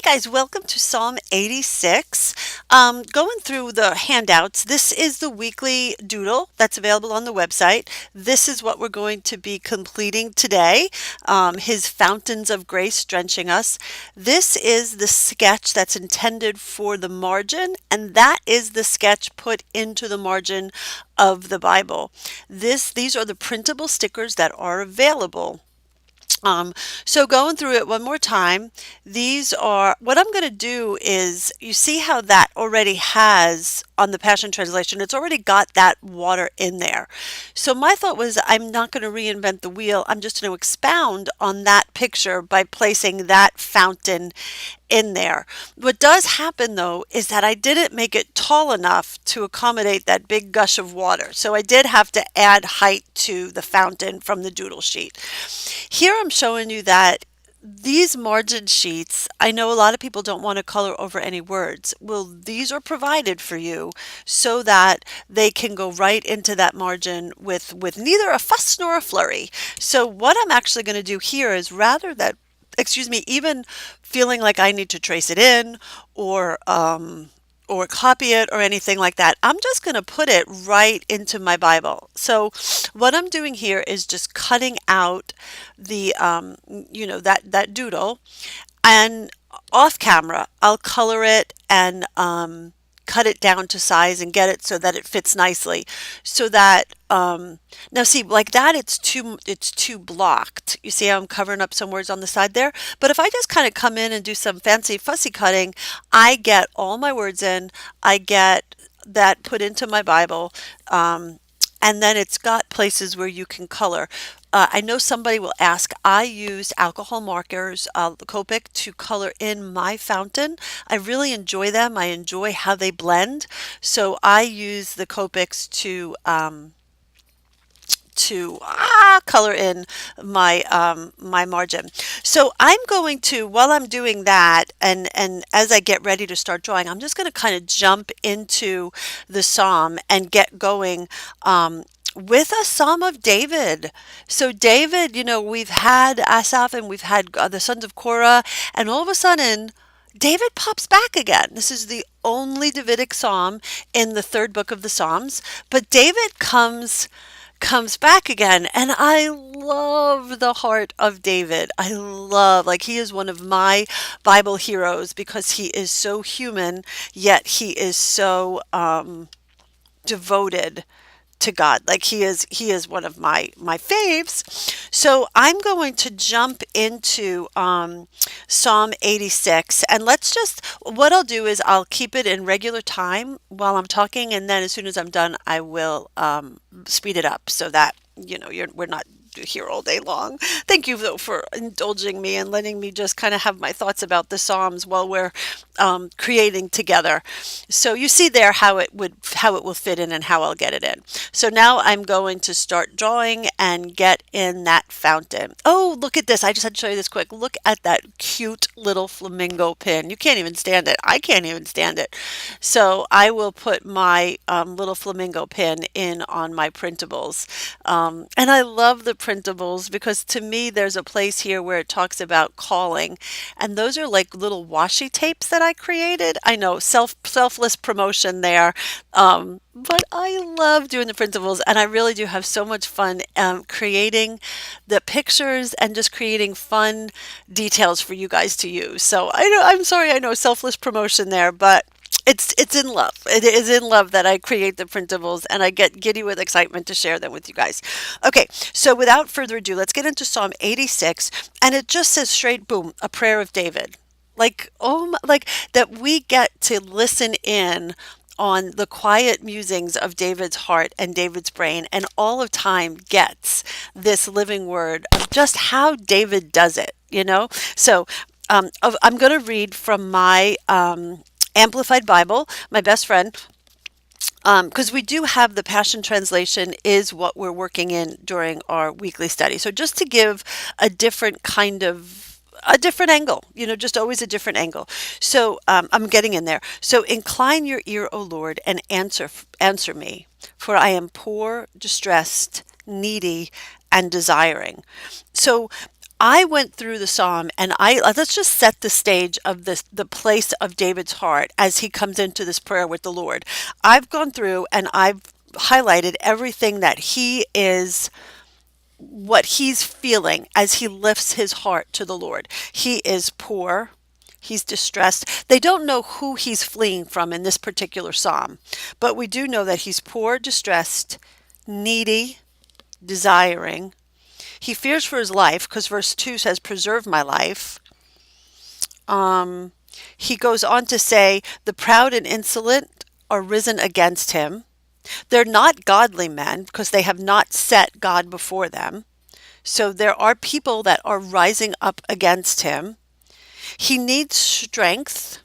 guys, welcome to Psalm 86. Going through the handouts, this is the weekly doodle that's available on the website. This is what we're going to be completing today. His fountains of grace drenching us. This is the sketch that's intended for the margin, and that is the sketch put into the margin of the Bible. These are the printable stickers that are available. Um, so going through it one more time, these are what I'm going to do is you see how that already has on the Passion Translation, it's already got that water in there. So my thought was I'm not going to reinvent the wheel. I'm just going to expound on that picture by placing that fountain in there. What does happen though is that I didn't make it tall enough to accommodate that big gush of water. So I did have to add height to the fountain from the doodle sheet. Here I'm showing you that these margin sheets, I know a lot of people don't want to color over any words. Well, these are provided for you so that they can go right into that margin with neither a fuss nor a flurry. So what I'm actually going to do here is rather that, excuse me, even feeling like I need to trace it in or or copy it or anything like that. I'm just going to put it right into my Bible. So what I'm doing here is just cutting out the that doodle, and off camera I'll color it and cut it down to size and get it so that it fits nicely, so that now see, like that, it's too blocked. You see how I'm covering up some words on the side there? But if I just kind of come in and do some fancy fussy cutting, I get all my words in, I get that put into my Bible, and then it's got places where you can color. I know somebody will ask. I use alcohol markers, the Copic, to color in my fountain. I really enjoy them. I enjoy how they blend. So I use the Copics to color in my margin. So I'm going to, while I'm doing that, and as I get ready to start drawing, I'm just going to kind of jump into the psalm and get going with a Psalm of David. So David, we've had Asaph and we've had the sons of Korah, and all of a sudden David pops back again. This is the only Davidic psalm in the third book of the Psalms, but David comes back again, and I love the heart of David. I love, like, he is one of my Bible heroes because he is so human, yet he is so devoted to God. Like, he is one of my faves. So I'm going to jump into Psalm 86, and let's just, what I'll do is I'll keep it in regular time while I'm talking, and then as soon as I'm done I will speed it up so that we're not here all day long. Thank you though for indulging me and letting me just kind of have my thoughts about the Psalms while we're creating together. So you see there how it will fit in and how I'll get it in. So now I'm going to start drawing and get in that fountain. Oh, look at this. I just had to show you this quick. Look at that cute little flamingo pin. You can't even stand it. I can't even stand it. So I will put my little flamingo pin in on my printables. And I love the printables because to me there's a place here where it talks about calling, and those are like little washi tapes that I created. I know, selfless promotion there, but I love doing the printables, and I really do have so much fun creating the pictures and just creating fun details for you guys to use. So I know, I'm sorry, I know, selfless promotion there, but it's in love. It is in love that I create the printables, and I get giddy with excitement to share them with you guys. Okay, so without further ado, let's get into Psalm 86, and it just says straight boom, a prayer of David. Like, oh my, like that we get to listen in on the quiet musings of David's heart and David's brain, and all of time gets this living word of just how David does it. So I'm going to read from my Amplified Bible, my best friend, because we do have the Passion Translation is what we're working in during our weekly study. So just to give a different kind of a different angle, just always a different angle. So I'm getting in there. So incline your ear, O Lord, and answer me, for I am poor, distressed, needy, and desiring. So I went through the psalm, and I let's just set the stage of the place of David's heart as he comes into this prayer with the Lord. I've gone through and I've highlighted everything that he is, what he's feeling as he lifts his heart to the Lord. He is poor. He's distressed. They don't know who he's fleeing from in this particular psalm, but we do know that he's poor, distressed, needy, desiring. He fears for his life because verse 2 says, "Preserve my life." Um, he goes on to say, "The proud and insolent are risen against him." They're not godly men because they have not set God before them. So there are people that are rising up against him. He needs strength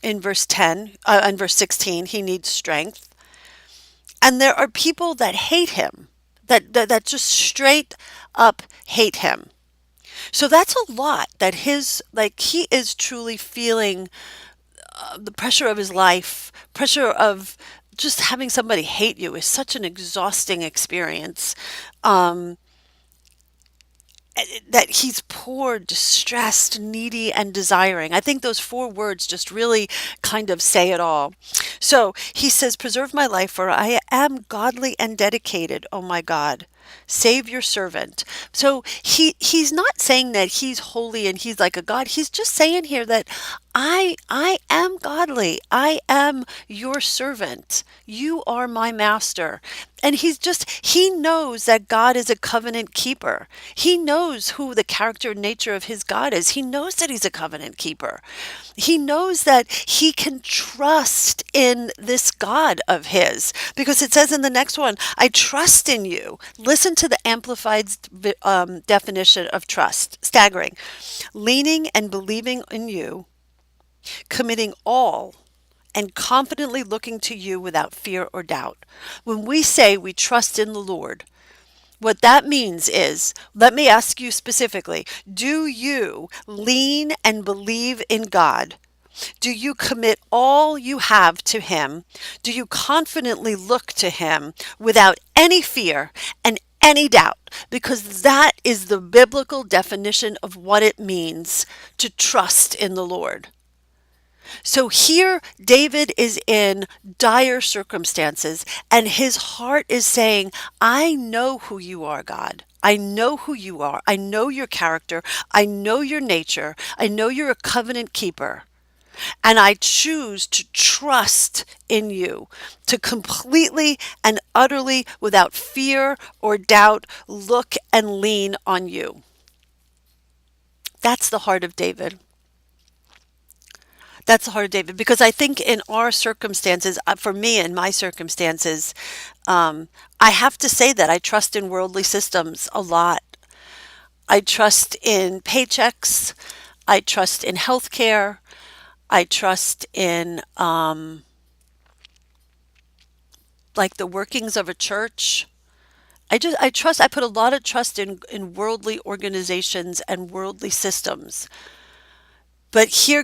in verse 10, in verse 16, he needs strength. And there are people that hate him, that just straight up hate him. So that's a lot that like he is truly feeling the pressure of his life, pressure of just having somebody hate you is such an exhausting experience. Um, that he's poor, distressed, needy, and desiring. I think those four words just really kind of say it all. So he says, "Preserve my life, for I am godly and dedicated, oh my God. Save your servant." So he's not saying that he's holy and he's like a god. He's just saying here that I am godly. I am your servant. You are my master. And he knows that God is a covenant keeper. He knows who the character and nature of his God is. He knows that he's a covenant keeper. He knows that he can trust in this God of his because it says in the next one, "I trust in you." Listen to the amplified definition of trust. Staggering. Leaning and believing in you, committing all and confidently looking to you without fear or doubt. When we say we trust in the Lord, what that means is, let me ask you specifically, do you lean and believe in God? Do you commit all you have to him? Do you confidently look to him without any fear and any doubt? Because that is the biblical definition of what it means to trust in the Lord. So here, David is in dire circumstances, and his heart is saying, I know who you are, God. I know who you are. I know your character. I know your nature. I know you're a covenant keeper. And I choose to trust in you, to completely and utterly, without fear or doubt, look and lean on you. That's the heart of David. That's the heart of David, because I think in our circumstances, for me, in my circumstances, I have to say that I trust in worldly systems a lot. I trust in paychecks. I trust in healthcare. I trust in like the workings of a church. I put a lot of trust in worldly organizations and worldly systems. But here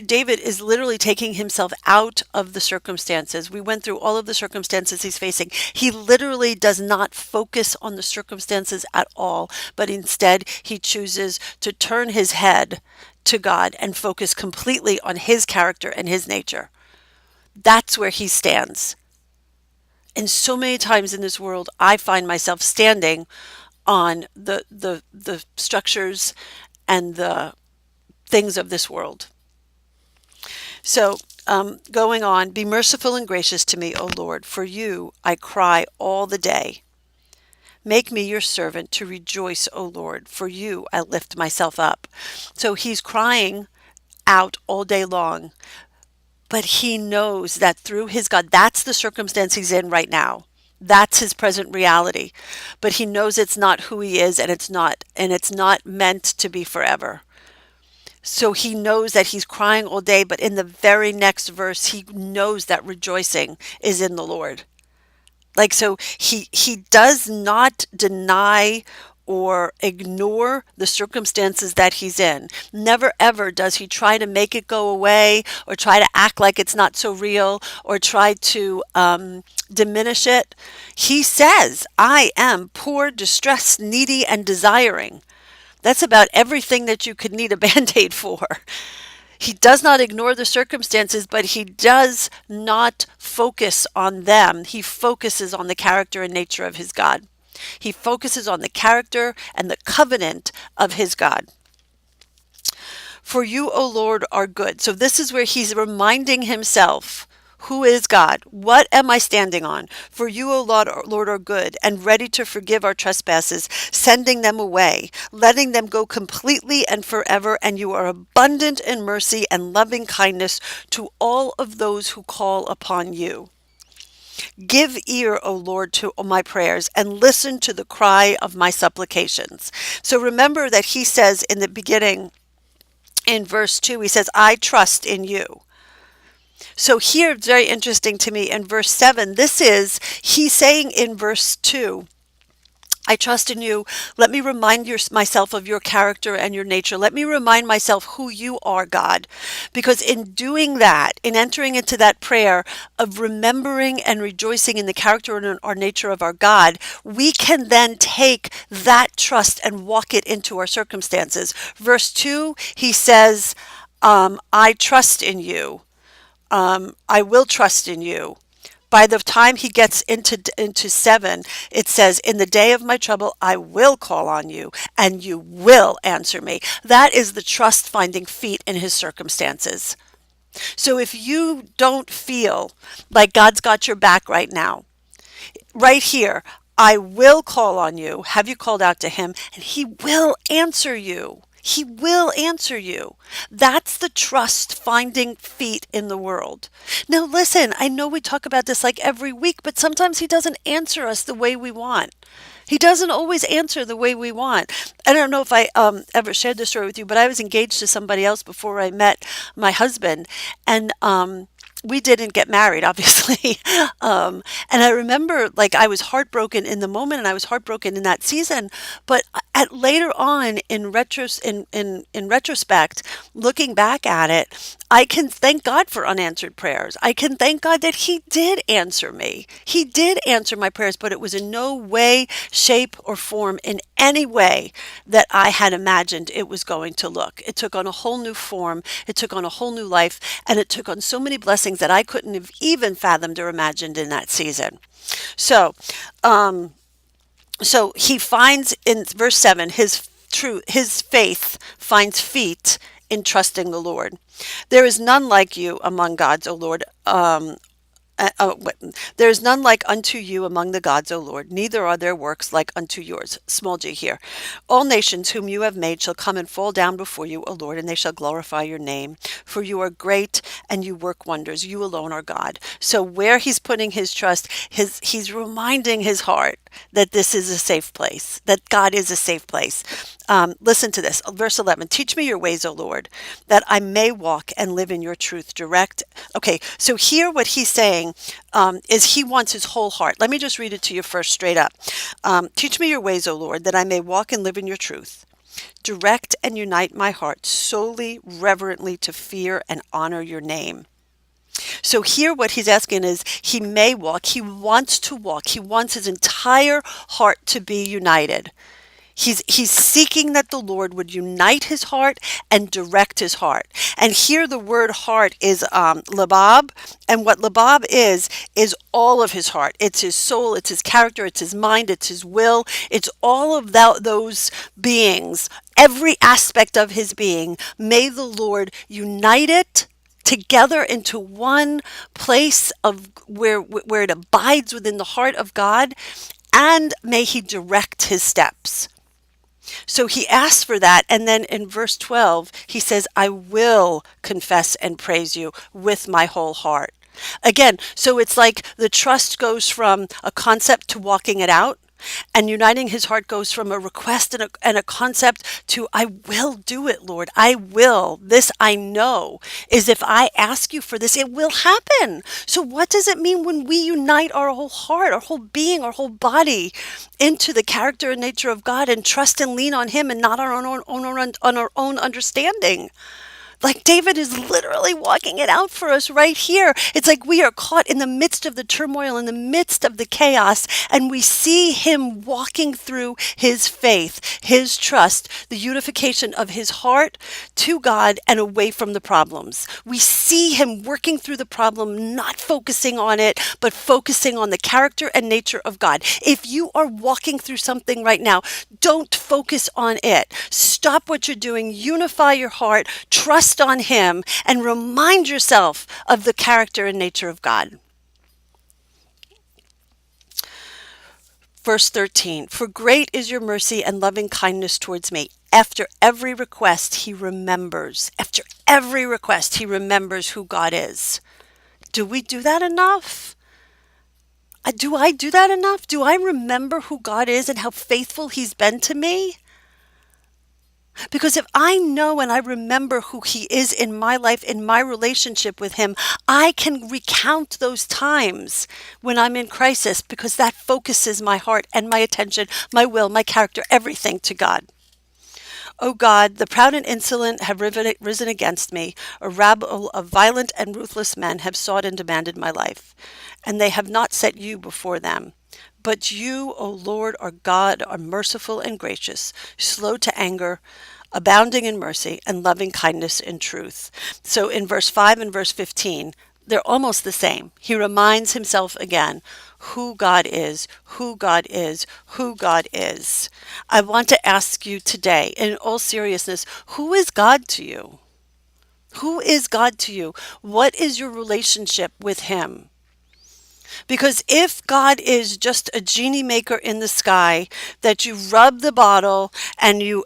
David is literally taking himself out of the circumstances. We went through all of the circumstances he's facing. He literally does not focus on the circumstances at all, but instead he chooses to turn his head to God and focus completely on his character and his nature. That's where he stands. And so many times in this world, I find myself standing on the structures and the things of this world. So, going on, be merciful and gracious to me, O Lord, for you I cry all the day. Make me your servant to rejoice, O Lord, for you I lift myself up. So he's crying out all day long, but he knows that through his God, that's the circumstance he's in right now. That's his present reality. But he knows it's not who he is, and it's not meant to be forever. So he knows that he's crying all day, but in the very next verse, he knows that rejoicing is in the Lord. Like, so he does not deny or ignore the circumstances that he's in. Never ever does he try to make it go away or try to act like it's not so real or try to diminish it. He says, I am poor, distressed, needy, and desiring. That's about everything that you could need a band-aid for. He does not ignore the circumstances, but he does not focus on them. He focuses on the character and nature of his God. He focuses on the character and the covenant of his God. For you, O Lord, are good. So this is where he's reminding himself, who is God? What am I standing on? For you, O Lord, are good and ready to forgive our trespasses, sending them away, letting them go completely and forever. And you are abundant in mercy and loving kindness to all of those who call upon you. Give ear, O Lord, to my prayers and listen to the cry of my supplications. So remember that he says in the beginning, in verse 2, he says, I trust in you. So here, it's very interesting to me in verse 7, he's saying in verse 2, I trust in you. Let me remind myself of your character and your nature. Let me remind myself who you are, God. Because in doing that, in entering into that prayer of remembering and rejoicing in the character and our nature of our God, we can then take that trust and walk it into our circumstances. Verse 2, he says, I trust in you. I will trust in you. By the time he gets into 7, it says, in the day of my trouble, I will call on you and you will answer me. That is the trust finding feet in his circumstances. So if you don't feel like God's got your back right now, right here, I will call on you. Have you called out to him? And he will answer you. He will answer you. That's the trust finding feet in the world. Now, listen, I know we talk about this like every week, but sometimes he doesn't answer us the way we want. He doesn't always answer the way we want. I don't know if I ever shared this story with you, but I was engaged to somebody else before I met my husband. And we didn't get married, obviously. And I remember, like, I was heartbroken in the moment, and I was heartbroken in that season. But at later on, in retrospect, looking back at it, I can thank God for unanswered prayers. I can thank God that He did answer me. He did answer my prayers, but it was in no way, shape, or form in any way that I had imagined it was going to look. It took on a whole new form. It took on a whole new life, and it took on so many blessings that I couldn't have even fathomed or imagined in that season. So, so he finds in verse 7 his faith finds feet in trusting the Lord. There is none like you among gods, O Lord. There is none like unto you among the gods, O Lord, neither are there works like unto yours. Small g here. All nations whom you have made shall come and fall down before you, O Lord, and they shall glorify your name. For you are great and you work wonders. You alone are God. So where he's putting his trust, he's reminding his heart that this is a safe place, that God is a safe place. Listen to this. Verse 11, teach me your ways, O Lord, that I may walk and live in your truth. Direct. Okay, so here what he's saying is he wants his whole heart. Let me just read it to you first straight up. Teach me your ways, O Lord, that I may walk and live in your truth. Direct and unite my heart solely, reverently to fear and honor your name. So here what he's asking is he may walk. He wants to walk. He wants his entire heart to be united. He's seeking that the Lord would unite his heart and direct his heart. And here the word heart is labab. And what labab is all of his heart. It's his soul, it's his character, it's his mind, it's his will. It's all of those beings, every aspect of his being. May the Lord unite it together into one place of where it abides within the heart of God, and may he direct his steps. So he asks for that, and then in verse 12 he says, I will confess and praise you with my whole heart. Again, so it's like the trust goes from a concept to walking it out. And uniting his heart goes from a request and a concept to, I will do it, Lord. I will. This I know is if I ask you for this, it will happen. So what does it mean when we unite our whole heart, our whole being, our whole body into the character and nature of God and trust and lean on him and not on our own understanding? Like David is literally walking it out for us right here. It's like we are caught in the midst of the turmoil, in the midst of the chaos, and we see him walking through his faith, his trust, the unification of his heart to God and away from the problems. We see him working through the problem, not focusing on it, but focusing on the character and nature of God. If you are walking through something right now, don't focus on it. Stop what you're doing, unify your heart, trust on him, and remind yourself of the character and nature of God. Verse 13, for great is your mercy and loving kindness towards me. After every request, he remembers. After every request, he remembers who God is. Do we do that enough? Do I do that enough? Do I remember who God is and how faithful he's been to me? Because if I know and I remember who he is in my life, in my relationship with him, I can recount those times when I'm in crisis because that focuses my heart and my attention, my will, my character, everything to God. O God, the proud and insolent have risen against me. A rabble of violent and ruthless men have sought and demanded my life, and they have not set you before them. But you, O Lord, our God, are merciful and gracious, slow to anger, abounding in mercy, and loving kindness and truth. So in verse 5 and verse 15, they're almost the same. He reminds himself again who God is, who God is, who God is. I want to ask you today, in all seriousness, who is God to you? Who is God to you? What is your relationship with him? Because if God is just a genie maker in the sky that you rub the bottle and you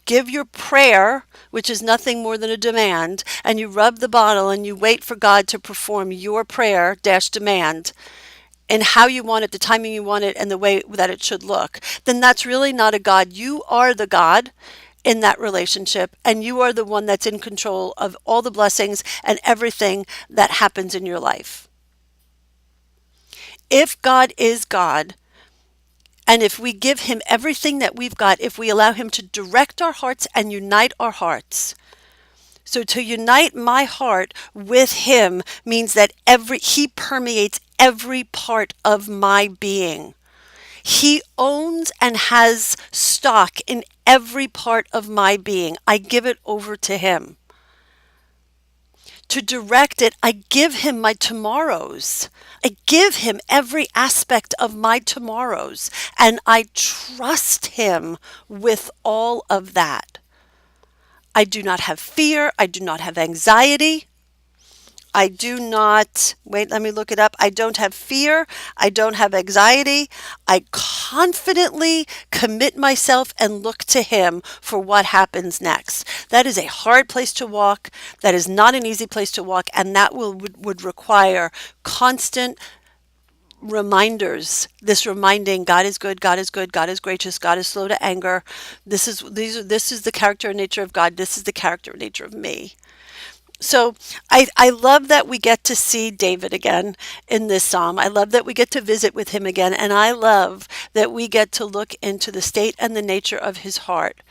give your prayer, which is nothing more than a demand, and you rub the bottle and you wait for God to perform your prayer dash demand and how you want it, the timing you want it, and the way that it should look, then that's really not a God. You are the God in that relationship, and you are the one that's in control of all the blessings and everything that happens in your life. If God is God, and if we give him everything that we've got, if we allow him to direct our hearts and unite our hearts. So to unite my heart with him means that he permeates every part of my being. He owns and has stock in every part of my being. I give it over to him. To direct it, I give him my tomorrows. I give him every aspect of my tomorrows, and I trust him with all of that. I do not have fear. I do not have anxiety. I do not, wait, let me look it up. I don't have fear. I don't have anxiety. I confidently commit myself and look to him for what happens next. That is a hard place to walk. That is not an easy place to walk. And that would require constant reminders. This reminding God is good, God is good, God is gracious, God is slow to anger. This is the character and nature of God. This is the character and nature of me. So I love that we get to see David again in this psalm. I love that we get to visit with him again. And I love that we get to look into the state and the nature of his heart.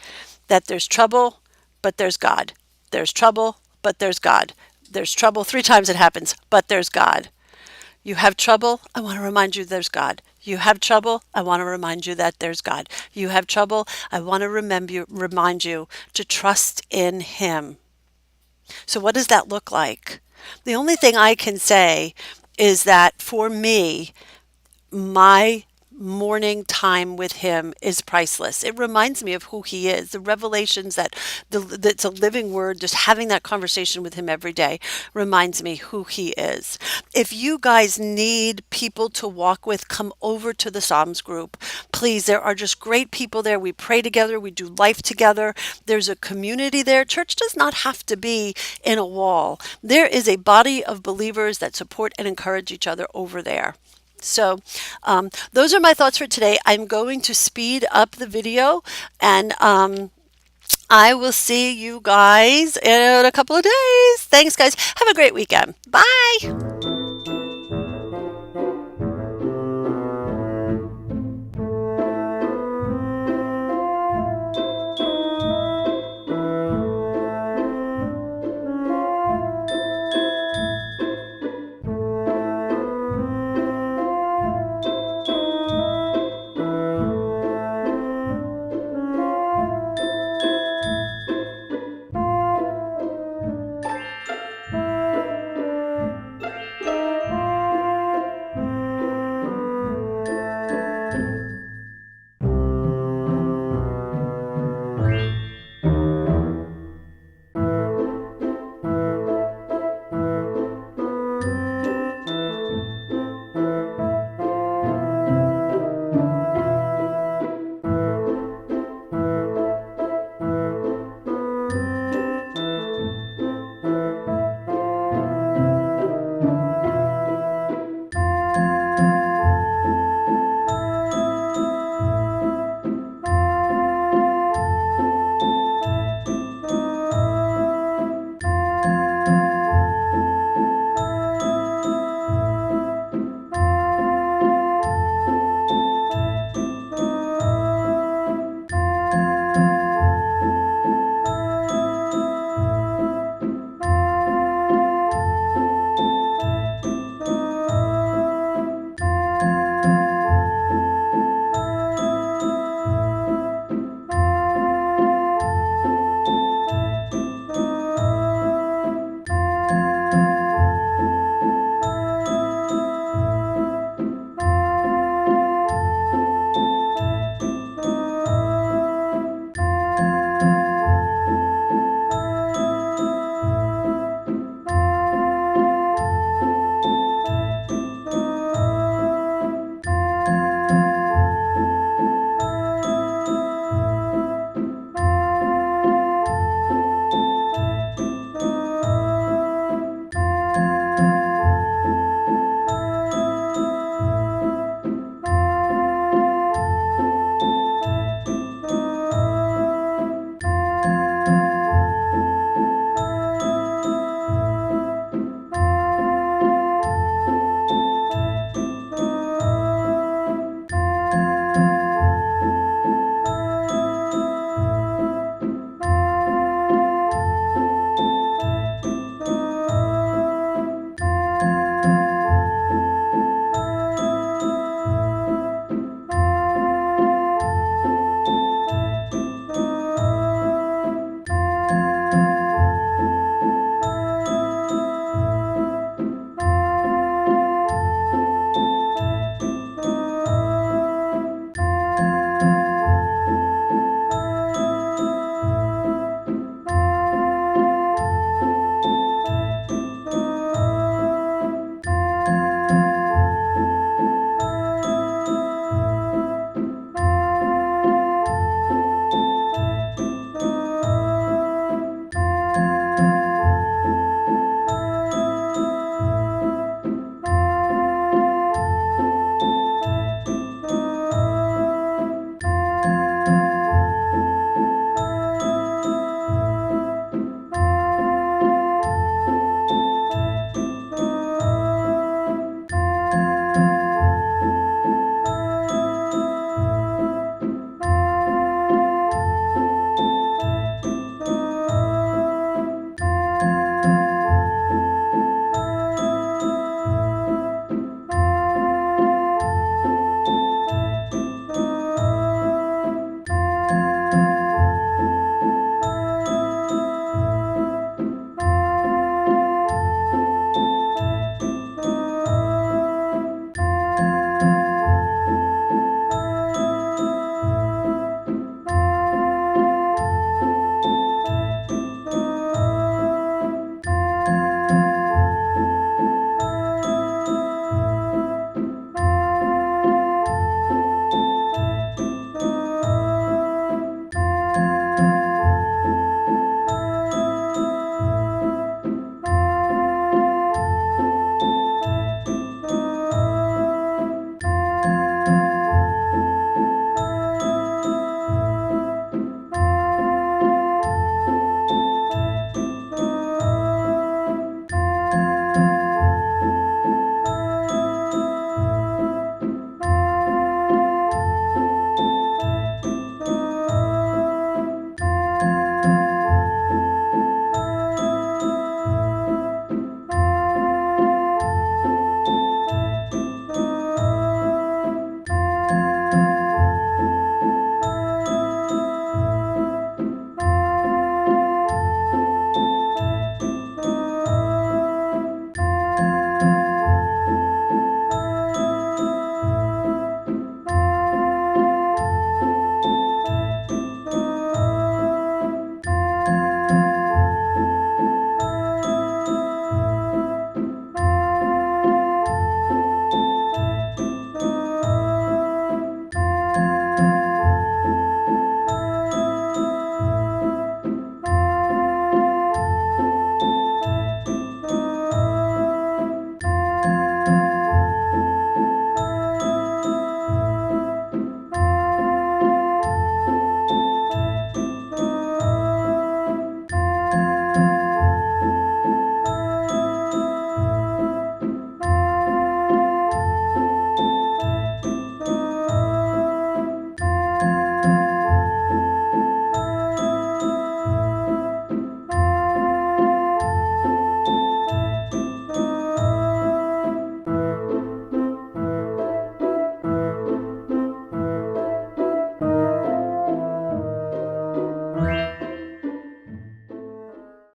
That there's trouble, but there's God. There's trouble, but there's God. There's trouble 3 times it happens, but there's God. You have trouble, I want to remind you there's God. You have trouble, I want to remind you that there's God. You have trouble, I want to remind you to trust in him. So what does that look like? The only thing I can say is that for me, my morning time with him is priceless. It reminds me of who he is. The revelations that's a living word, just having that conversation with him every day reminds me who he is. If you guys need people to walk with, come over to the Psalms group. Please, there are just great people there. We pray together. We do life together. There's a community there. Church does not have to be in a wall. There is a body of believers that support and encourage each other over there. So those are my thoughts for today. I'm going to speed up the video, and I will see you guys in a couple of days. Thanks, guys. Have a great weekend. Bye.